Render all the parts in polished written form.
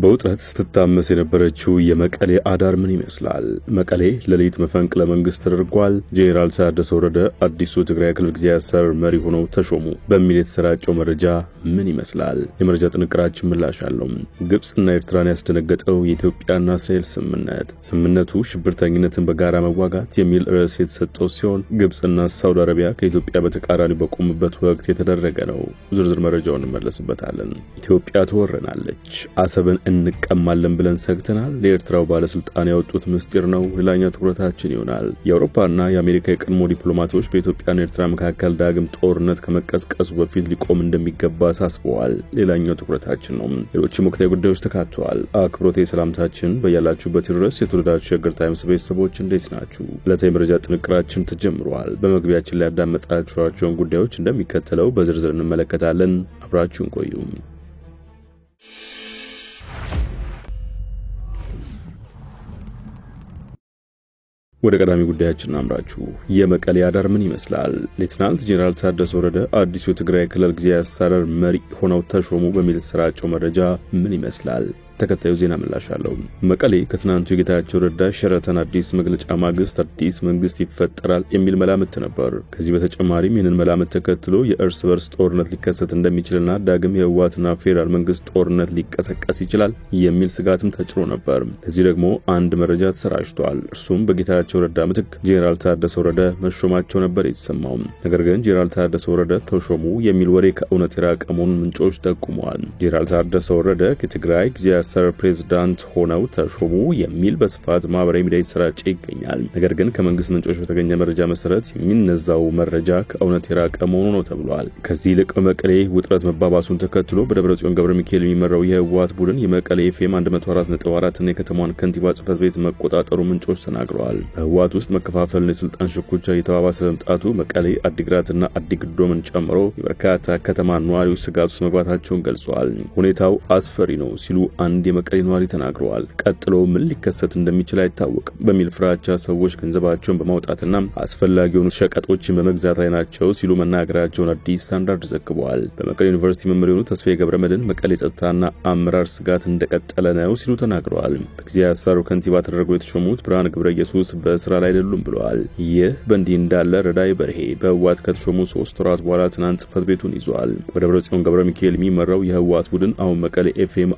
በውጥረት ስትታመስ የነበረችው የመቀሌ አዳር ምን ይመስላል? መቀሌ ለሌሊት መፈንቅለ መንግስት ተደርጓል። ጄኔራል ታደሰ ወረደ አዲሱ ትግራይ ክልል ጊዜያዊ አስተዳደር መሪ ሆነው ተሾሙ በሚል የተሰራጨው መረጃ ምን ይመስላል? የመረጃ ጥንቅራችን ምላሽ አለው። ግብጽና ኤርትራን ያስደነገጠው የኢትዮጵያና እስራኤል ስምምነቱ ሽብርተኝነትን በጋራ መዋጋት የሚል ርዕስ የተሰጠው ሲሆን ግብጽና ሳውዲ አረቢያ ከኢትዮጵያ በተቃራኒ በቆሙበት ወቅት የተደረገ ነው። ዝርዝር መረጃውን እንመለስበታለን። ኢትዮጵያ ትወረናለች። አሰብን እንቀማለን ብለን ሰግተናል። ለኤርትራው ባለስልጣን ያወጡት ምስጢር ነው። ሌላኛው ትኩረታችን ይሆናል። የአውሮፓና የአሜሪካ የቀድሞ ዲፕሎማቶች በኢትዮጵያና ኤርትራ መካከል ዳግም ጦርነት ከመቀስቀሱ በፊት ሊቆም እንደሚገባ አሳስበዋል። ሌላኛው ትኩረታችን ነው። ሌሎችም ወቅታዊ ጉዳዮች ተካተዋል። አክብሮቴ ሰላምታችን በያላችሁበት ድረስ የተወደዳችሁ ሸገር ታይምስ ቤተሰቦች እንዴት ናችሁ? ዕለታዊ መረጃ ጥንቅራችን ተጀምሯል። በመግቢያችን ላይ ያዳመጣችኋቸውን ጉዳዮች እንደሚከተለው በዝርዝር እንመለከታለን። አብራችሁን ቆዩ። ወደ ቀዳሚ ጉዳያችን አምራችሁ የመቀሌ አዳር ምን ይመስላል? ሌተናንት ጄኔራል ታደሰ ወረደ አዲሱ የትግራይ ክልል ጊዜያዊ አስተዳደር መሪ ሆነው ተሾሙ በሚል የተሰራጨው መረጃ ምን ይመስላል? ተከታዩ ዜና ምላሽ አለው። መቀሌ ከትናንቱ የጌታቸው ረዳ ሸራተን አዲስ መግለጫ ማግስት አዲስ መንግስት ይፈጠራል የሚል መላምት ነበር። ከዚህ በተጨማሪም ይህንን መላምት ተከትሎ የእርስ በርስ ጦርነት ሊከሰት እንደሚችልና ዳግም የህወሓትና ፌዴራል መንግስት ጦርነት ሊቀሰቀስ ይችላል የሚል ስጋትም ተጭሮ ነበር። ለዚህ ደግሞ አንድ መረጃ ተሰራጭቷል። እርሱም በጌታቸው ረዳ ምትክ ጄኔራል ታደሰ ወረደ መሾማቸው ነበር የተሰማው። ነገር ግን ጄኔራል ታደሰ ወረደ ተሾሙ የሚል ወሬ ከእውነት የራቀ መሆኑን ምንጮች ጠቁመዋል። ጄኔራል ታደሰ ወረደ ከትግራይ ጊዜያዊ አስተዳደር ፕሬዝዳንት ሆነው ተሾሙ የሚል በስፋት ማህበራዊ ሚዲያ ይሰራጭ ይገኛል። ነገር ግን ከመንግስት ምንጮች በተገኘ መረጃ መሰረት የሚነዛው መረጃ ከእውነት የራቀ መሆኑ ነው ተብሏል። ከዚህ ይልቅ በመቀሌ ውጥረት መባባሱን ተከትሎ በደብረጽዮን ገብረ ሚካኤል የሚመራው የህወሓት ቡድን የመቀሌ ኤፍኤም 104.4 እና የከተማዋን ከንቲባ ጽሕፈት ቤት መቆጣጠሩ ምንጮች ተናግረዋል። በህወሓት ውስጥ መከፋፈልና የስልጣን ሽኩቻ እየተባባሰ መምጣቱ መቀሌ፣ አዲግራትና አዲግዶምን ጨምሮ የበርካታ ከተማ ነዋሪዎች ስጋት ውስጥ መግባታቸውን ገልጸዋል። ሁኔታው አስፈሪ ነው ሲሉ አንድ የመቀሌ ነዋሪ ተናግረዋል። ቀጥሎ ምን ሊከሰት እንደሚችል አይታወቅም በሚል ፍራቻ ሰዎች ገንዘባቸውን በማውጣትና አስፈላጊ የሆኑ ሸቀጦችን በመግዛት ላይ ናቸው ሲሉ መናገራቸውን አዲስ ስታንዳርድ ዘግቧል። በመቀሌ ዩኒቨርሲቲ መምህር የሆኑት ተስፋዬ ገብረመድህን መቀሌ ጸጥታና አመራር ስጋት እንደቀጠለ ነው ሲሉ ተናግረዋል። በጊዜያዊ አስተዳደሩ ከንቲባ ተደርገው የተሾሙት ብርሃነ ገብረ ኢየሱስ በስራ ላይ አይደሉም ብለዋል። ይህ በእንዲህ እንዳለ ረዳይ በርሄ በህወሓት ከተሾሙ 3 ወራት በኋላ ትናንት ጽሕፈት ቤቱን ይዟል። በደብረጽዮን ገብረ ሚካኤል የሚመራው የህወሓት ቡድን አሁን መቀሌ ኤፍኤም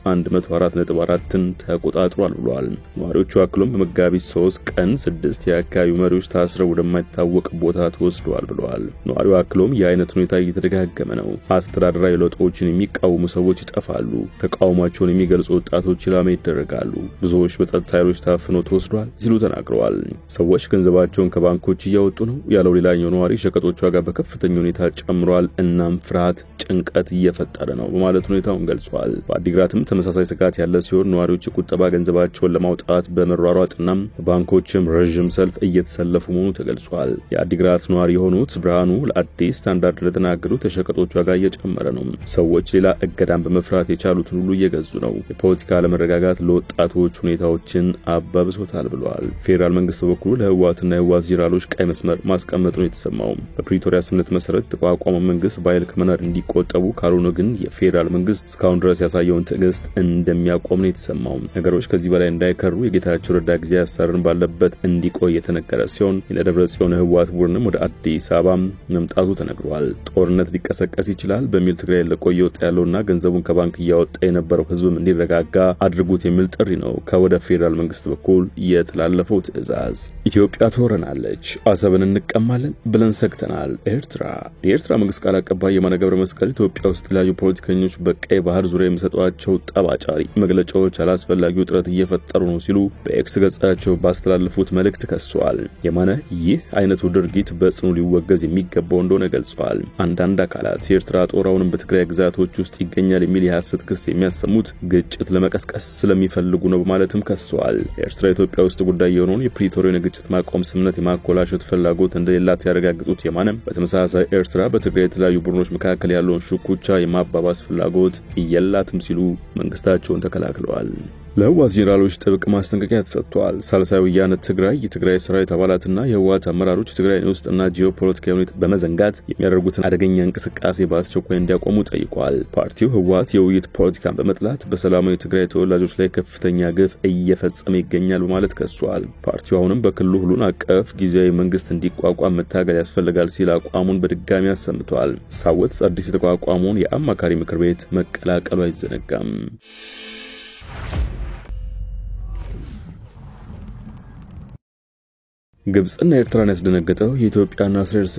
104.4ን ተቆጣጥሯል ብለዋል። ነዋሪዎቹ አክሎም በመጋቢት 3 ቀን 6 የአካባቢው መሪዎች ታስረው ወደማይታወቅ ቦታ ተወስደዋል ብለዋል። ነዋሪው አክሎም የአይነት ሁኔታ እየተደጋገመ ነው። አስተዳደራዊ ለውጦችን የሚቃወሙ ሰዎች ይጠፋሉ። ተቃውሟቸውን የሚገልጹ ወጣቶች ኢላማ ይደረጋሉ። ብዙዎች በጸጥታ ኃይሎች ታፍነው ተወስደዋል ሲሉ ተናግረዋል። ሰዎች ገንዘባቸውን ከባንኮች እያወጡ ነው ያለው ሌላኛው ነዋሪ ሸቀጦች ዋጋ በከፍተኛ ሁኔታ ጨምሯል፣ እናም ፍርሃት፣ ጭንቀት እየፈጠረ ነው በማለት ሁኔታውን ገልጿል። በአዲግራትም ተመሳሳይ ስጋት ያለ ሲሆን ነዋሪዎች የቁጠባ ገንዘባቸውን ለማውጣት በመሯሯጥና ባንኮችም ረጅም ሰልፍ እየተሰለፉ መሆኑ ተገልጿል። የአዲግራት ነዋሪ የሆኑት ብርሃኑ ለአዲስ ስታንዳርድ ለተናገሩት የሸቀጦች ዋጋ እየጨመረ ነው። ሰዎች ሌላ እገዳን በመፍራት የቻሉትን ሁሉ እየገዙ ነው። የፖለቲካ አለመረጋጋት ለወጣቶች ሁኔታዎችን አባብሶታል ብለዋል። ፌዴራል መንግስት በበኩሉ ለህወሓትና የህወሓት ጄኔራሎች ቀይ መስመር ማስቀመጡ ነው የተሰማው። በፕሪቶሪያ ስምምነት መሰረት የተቋቋመው መንግስት በኃይል ከመናድ እንዲቆጠቡ ካልሆነ ግን የፌዴራል መንግስት እስካሁን ድረስ ያሳየውን ትዕግስት እንደሚያቆም ነው የተሰማው። ነገሮች ከዚህ በላይ እንዳይከሩ የጌታቸው ረዳ ጊዜያዊ አስተዳደር ባለበት እንዲቆይ የተነገረ ሲሆን የደብረጽዮን ህወሓት ቡድንም ወደ አዲስ አበባ መምጣቱ ተነግሯል። ጦርነት ሊቀሰቀስ ይችላል በሚል ትግራይ ለቆየ ወጣ ያለውና ገንዘቡን ከባንክ እያወጣ የነበረው ህዝብም እንዲረጋጋ አድርጉት የሚል ጥሪ ነው ከወደ ፌዴራል መንግስት በኩል የተላለፈው ትዕዛዝ። ኢትዮጵያ ትወረናለች፣ አሰብን እንቀማለን ብለን ሰግተናል። የኤርትራ መንግስት ቃል አቀባይ የማነ ገብረ መስቀል ኢትዮጵያ ውስጥ ያሉ ፖለቲከኞች በቀይ ባህር ዙሪያ የሚሰጧቸው ጠባጫሪ መግለጫዎች አላስፈላጊ ውጥረት እየፈጠሩ ነው ሲሉ በኤክስ ገጻቸው ባስተላለፉት መልእክት ከሰዋል። የማነ ይህ አይነቱ ድርጊት በጽኑ ሊወገዝ የሚገባው እንደሆነ ገልጸዋል። አንዳንድ አካላት የኤርትራ ጦር አሁንም በትግራይ ግዛቶች ውስጥ ይገኛል የሚል የሐሰት ክስ የሚያሰሙት ግጭት ለመቀስቀስ ስለሚፈልጉ ነው በማለትም ከሰዋል። ኤርትራ ኢትዮጵያ ውስጥ ጉዳይ የሆነውን የፕሪቶሪያን ግጭት ማቆም ስምምነት የማኮላሸት ፍላጎት እንደሌላት ያረጋግጡት የማነ በተመሳሳይ ኤርትራ በትግራይ የተለያዩ ቡድኖች መካከል ያለውን ሽኩቻ የማባባስ ፍላጎት የላትም ሲሉ መንግስታቸውን ተከላክለዋል። ለህወሓት ጄኔራሎች ጥብቅ ማስጠንቀቂያ ተሰጥቷል። ሳልሳይ ወያነ ትግራይ የትግራይ ሰራዊት አባላትና የህወሓት አመራሮች ትግራይ ውስጥና ጂኦፖለቲካዊ ሁኔታ በመዘንጋት የሚያደርጉትን አደገኛ እንቅስቃሴ በአስቸኳይ እንዲያቆሙ ጠይቋል። ፓርቲው ህወሓት የውይይት ፖለቲካን በመጥላት በሰላማዊ ትግራይ ተወላጆች ላይ ከፍተኛ ግፍ እየፈጸመ ይገኛል በማለት ከሷል። ፓርቲው አሁንም በክልሉ ሁሉን አቀፍ ጊዜያዊ መንግስት እንዲቋቋም መታገል ያስፈልጋል ሲል አቋሙን በድጋሚ አሰምቷል። ሳወት አዲስ የተቋቋመውን የአማካሪ ምክር ቤት መቀላቀሉ አይዘነጋም። ግብጽና ኤርትራን ያስደነገጠው የኢትዮጵያና እስራኤል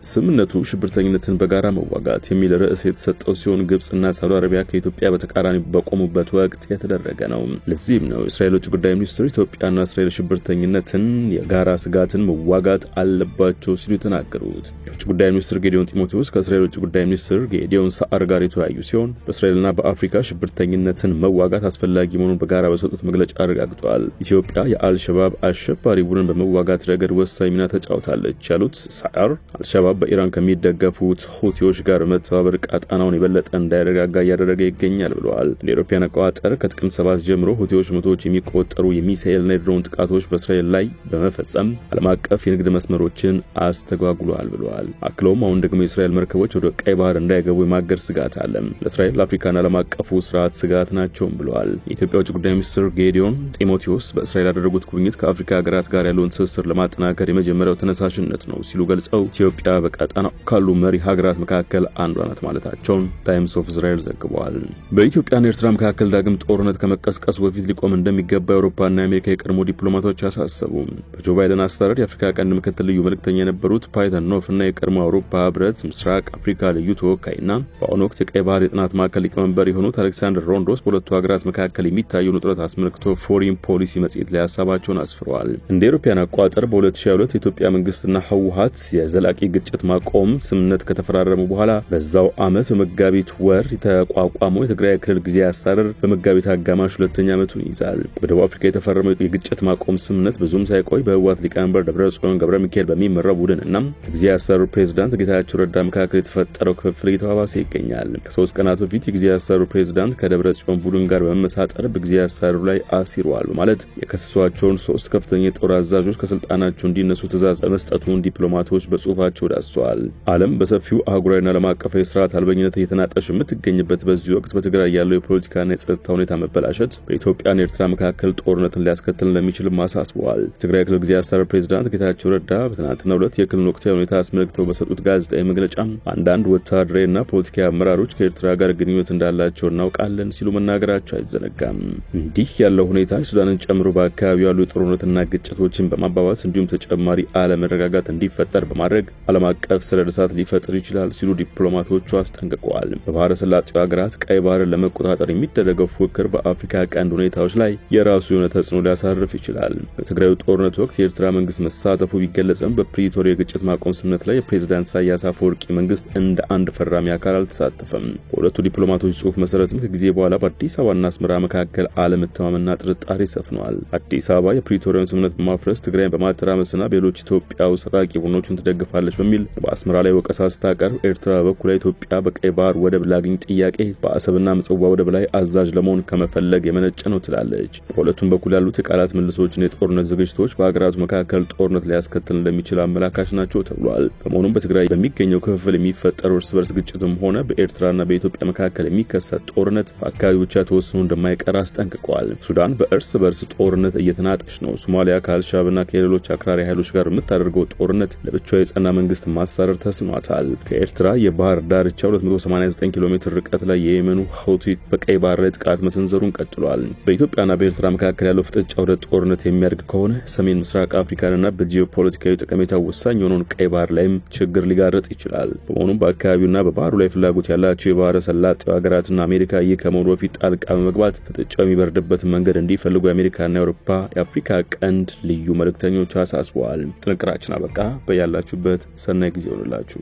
ስምምነቱ ሽብርተኝነትን በጋራ መዋጋት የሚል ርዕስ የተሰጠው ሲሆን ግብጽና ሳውዲ አረቢያ ከኢትዮጵያ በተቃራኒ በቆሙበት ወቅት የተደረገ ነው። ለዚህም ነው እስራኤል ውጭ ጉዳይ ሚኒስትር ኢትዮጵያና እስራኤል ሽብርተኝነትን የጋራ ስጋትን መዋጋት አለባቸው ሲሉ ተናገሩት። የውጭ ጉዳይ ሚኒስትር ጌዲዮን ጢሞቴዎስ ከእስራኤል ውጭ ጉዳይ ሚኒስትር ጌዲዮን ሳአር ጋር የተወያዩ ሲሆን በእስራኤልና በአፍሪካ ሽብርተኝነትን መዋጋት አስፈላጊ መሆኑን በጋራ በሰጡት መግለጫ አረጋግጠዋል። ኢትዮጵያ የአልሸባብ አሸባሪ ቡድን በመዋጋት ረገድ ወሳኝ ሚና ተጫውታለች ያሉት ሳአር አልሸባብ በኢራን ከሚደገፉት ሁቲዎች ጋር መተባበር ቀጣናውን የበለጠ እንዳይረጋጋ እያደረገ ይገኛል ብለዋል። እንደ አውሮፓውያን አቆጣጠር ከጥቅምት 7 ጀምሮ ሁቲዎች መቶዎች የሚቆጠሩ የሚሳኤልና የድሮን ጥቃቶች በእስራኤል ላይ በመፈጸም ዓለም አቀፍ የንግድ መስመሮችን አስተጓጉለዋል ብለዋል። አክለውም አሁን ደግሞ የእስራኤል መርከቦች ወደ ቀይ ባህር እንዳይገቡ የማገድ ስጋት አለ። ለእስራኤል ለአፍሪካና ዓለም አቀፉ ስርዓት ስጋት ናቸው ብለዋል። የኢትዮጵያ ውጭ ጉዳይ ሚኒስትር ጌዲዮን ጢሞቴዎስ በእስራኤል ያደረጉት ጉብኝት ከአፍሪካ ሀገራት ጋር ያለውን ትስስር ለማጠናከር የመጀመሪያው ተነሳሽነት ነው ሲሉ ገልጸው ኢትዮጵያ በቀጣናው ካሉ መሪ ሀገራት መካከል አንዷ ናት ማለታቸውን ታይምስ ኦፍ እስራኤል ዘግቧል። በኢትዮጵያና ኤርትራ መካከል ዳግም ጦርነት ከመቀስቀሱ በፊት ሊቆም እንደሚገባ የአውሮፓና የአሜሪካ የቀድሞ ዲፕሎማቶች አሳሰቡ። በጆ ባይደን አስተዳደር የአፍሪካ ቀንድ ምክትል ልዩ መልእክተኛ የነበሩት ፓይተን ኖፍ እና የቀድሞ አውሮፓ ህብረት ምስራቅ አፍሪካ ልዩ ተወካይና በአሁኑ ወቅት የቀይ ባህር የጥናት ማዕከል ሊቀመንበር የሆኑት አሌክሳንደር ሮንዶስ በሁለቱ ሀገራት መካከል የሚታየውን ውጥረት አስመልክቶ ፎሪን ፖሊሲ መጽሔት ላይ ሀሳባቸውን አስፍረዋል። እንደ አውሮፓውያን አቆጣጠር በ2022 የኢትዮጵያ መንግስትና ህወሓት የዘላቂ ግጭት ማቆም ስምምነት ከተፈራረሙ በኋላ በዛው ዓመት በመጋቢት ወር የተቋቋመው የትግራይ ክልል ጊዜያዊ አስተዳደር በመጋቢት አጋማሽ ሁለተኛ ዓመቱን ይዛል። በደቡብ አፍሪካ የተፈረመው የግጭት ማቆም ስምምነት ብዙም ሳይቆይ በህወሓት ሊቀመንበር ደብረጽዮን ገብረ ሚካኤል በሚመራው ቡድንና ጊዜያዊ አስተዳደሩ ፕሬዝዳንት ጌታቸው ረዳ መካከል የተፈጠረው ክፍፍል እየተባባሰ ይገኛል። ከ3 ቀናት በፊት የጊዜያዊ አስተዳደሩ ፕሬዝዳንት ከደብረጽዮን ቡድን ጋር በመመሳጠር በጊዜያዊ አስተዳደሩ ላይ አሲሯል በማለት የከሰሷቸውን 3 ከፍተኛ የጦር አዛዦች ከስልጣናቸው እንዲነሱ ትዕዛዝ በመስጠቱን ዲፕሎማቶች በጽሁፋቸው ዳስሰዋል። ዓለም በሰፊው አህጉራዊና ዓለም አቀፋዊ ስርዓት አልበኝነት እየተናጠሽ የምትገኝበት በዚህ ወቅት በትግራይ ያለው የፖለቲካና የጸጥታ ሁኔታ መበላሸት በኢትዮጵያና ኤርትራ መካከል ጦርነትን ሊያስከትል እንደሚችል አሳስበዋል። ትግራይ ክልል ጊዜያዊ አስተዳደር ፕሬዝዳንት ጌታቸው ረዳ በትናንትናው ዕለት የክልሉን ወቅታዊ ሁኔታ አስመልክተው በሰጡት ጋዜጣዊ መግለጫ አንዳንድ ወታደራዊና ፖለቲካዊ አመራሮች ከኤርትራ ጋር ግንኙነት እንዳላቸው እናውቃለን ሲሉ መናገራቸው አይዘነጋም። እንዲህ ያለው ሁኔታ ሱዳንን ጨምሮ በአካባቢው ያሉ የጦርነትና ግጭቶችን በማባባስ እንዲሁም ተጨማሪ አለመረጋጋት እንዲፈጠር በማድረግ ዓለም አቀፍ ሰደድ እሳት ሊፈጥር ይችላል ሲሉ ዲፕሎማቶቹ አስጠንቅቀዋል። በባህረ ሰላጤው ሀገራት ቀይ ባህርን ለመቆጣጠር የሚደረገው ፉክክር በአፍሪካ ቀንድ ሁኔታዎች ላይ የራሱ የሆነ ተጽዕኖ ሊያሳርፍ ይችላል። በትግራዩ ጦርነት ወቅት የኤርትራ መንግስት መሳተፉ ቢገለጽም በፕሪቶሪያ የግጭት ማቆም ስምምነት ላይ የፕሬዝዳንት ኢሳያስ አፈወርቂ መንግስት እንደ አንድ ፈራሚ አካል አልተሳተፈም። በሁለቱ ዲፕሎማቶች ጽሑፍ መሰረትም ከጊዜ በኋላ በአዲስ አበባና አስመራ መካከል አለመተማመንና ጥርጣሬ ሰፍኗል። አዲስ አበባ የፕሪቶሪያን ስምምነት በማፍረስ ትግራይን በማተራመስና በሌሎች ኢትዮጵያው ሰራቂ ቡድኖችን ትደግፋለች በሚል በአስመራ ላይ ወቀሳ ስታቀርብ ኤርትራ በኩል ኢትዮጵያ በቀይ ባህር ወደብ ላግኝ ጥያቄ በአሰብና ምጽዋ ወደብ ላይ አዛዥ ለመሆን ከመፈለግ የመነጨ ነው ትላለች። በሁለቱም በኩል ያሉት የቃላት መልሶችና የጦርነት ዝግጅቶች በአገራቱ መካከል ጦርነት ሊያስከትል እንደሚችል አመላካች ናቸው ተብሏል። በመሆኑም በትግራይ በሚገኘው ክፍፍል የሚፈጠሩ እርስ በርስ ግጭትም ሆነ በኤርትራና በኢትዮጵያ መካከል የሚከሰት ጦርነት በአካባቢው ብቻ ተወስኖ እንደማይቀር አስጠንቅቀዋል። ሱዳን በእርስ በርስ ጦርነት እየተናጠች ነው። ሶማሊያ ከአልሻባብና ከሌሎች አክራሪ ኃይሎች ጋር የምታደርገው ጦርነት ለብቻው የጸና መንግስት ማሳረር ተስኗታል። ከኤርትራ የባህር ዳርቻ 289 ኪሎ ሜትር ርቀት ላይ የየመኑ ሁቲ በቀይ ባህር ላይ ጥቃት መሰንዘሩን ቀጥሏል። በኢትዮጵያና በኤርትራ መካከል ያለው ፍጥጫ ወደ ጦርነት የሚያድግ ከሆነ ሰሜን ምስራቅ አፍሪካንና በጂኦፖለቲካዊ ጠቀሜታ ወሳኝ የሆነውን ቀይ ባህር ላይም ችግር ሊጋረጥ ይችላል። በመሆኑም በአካባቢውና በባህሩ ላይ ፍላጎት ያላቸው የባህረ ሰላጤው ሀገራትና አሜሪካ ይህ ከመሆኑ በፊት ጣልቃ በመግባት ፍጥጫው የሚበርድበትን መንገድ እንዲፈልጉ የአሜሪካና የአውሮፓ የአፍሪካ ቀንድ ልዩ መልእክተኞች አሳስበዋል። ጥንቅራችን አበቃ። በያላችሁበት ሰናይ ጊዜ ይሁንላችሁ።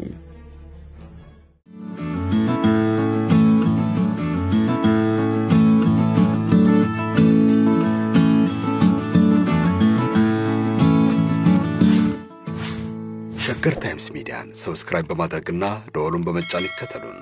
ሸገር ታይምስ ሚዲያን ሰብስክራይብ በማድረግና ደወሉን በመጫን ይከተሉን።